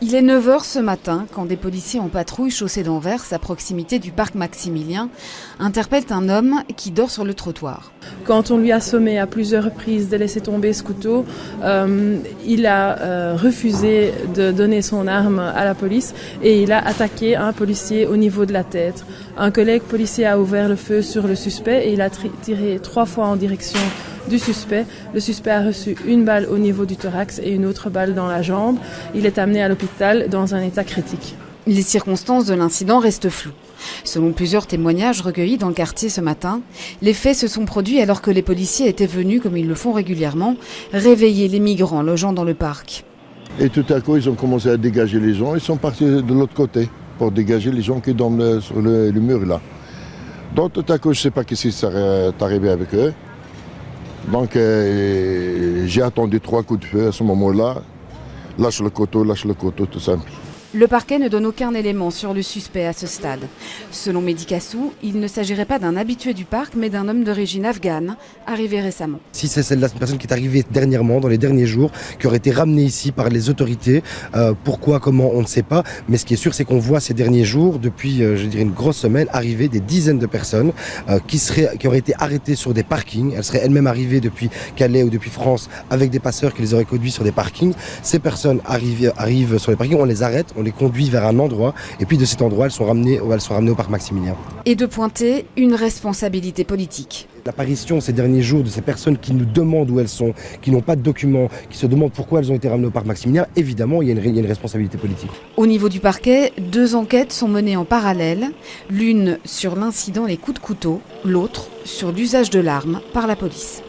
Il est 9 h ce matin quand des policiers en patrouille chaussée d'Anvers à proximité du parc Maximilien interpellent un homme qui dort sur le trottoir. Quand on lui a sommé à plusieurs reprises de laisser tomber ce couteau, il a refusé de donner son arme à la police et il a attaqué un policier au niveau de la tête. Un collègue policier a ouvert le feu sur le suspect et il a tiré 3 fois en direction du suspect. Le suspect a reçu une balle au niveau du thorax et une autre balle dans la jambe. Il est amené à l'hôpital dans un état critique. Les circonstances de l'incident restent floues. Selon plusieurs témoignages recueillis dans le quartier ce matin, les faits se sont produits alors que les policiers étaient venus, comme ils le font régulièrement, réveiller les migrants logeant dans le parc. Et tout à coup, ils ont commencé à dégager les gens. Ils sont partis de l'autre côté pour dégager les gens qui dorment sur le mur là. Donc tout à coup, je ne sais pas ce qui s'est arrivé avec eux. Donc j'ai attendu 3 coups de feu à ce moment-là. Lâche le couteau, tout simple. Le parquet ne donne aucun élément sur le suspect à ce stade. Selon Medicassou, il ne s'agirait pas d'un habitué du parc, mais d'un homme d'origine afghane, arrivé récemment. Si c'est celle-là, une personne qui est arrivée dernièrement, dans les derniers jours, qui aurait été ramenée ici par les autorités, pourquoi, comment, on ne sait pas. Mais ce qui est sûr, c'est qu'on voit ces derniers jours, depuis, je dirais, une grosse semaine, arriver des dizaines de personnes qui auraient été arrêtées sur des parkings. Elles seraient elles-mêmes arrivées depuis Calais ou depuis France avec des passeurs qui les auraient conduits sur des parkings. Ces personnes arrivent sur les parkings, on les arrête, on les conduit vers un endroit et puis de cet endroit elles sont ramenées au parc Maximilien. Et de pointer une responsabilité politique. L'apparition ces derniers jours de ces personnes qui nous demandent où elles sont, qui n'ont pas de documents, qui se demandent pourquoi elles ont été ramenées au parc Maximilien, évidemment il y a une responsabilité politique. Au niveau du parquet, 2 enquêtes sont menées en parallèle, l'une sur l'incident les coups de couteau, l'autre sur l'usage de l'arme par la police.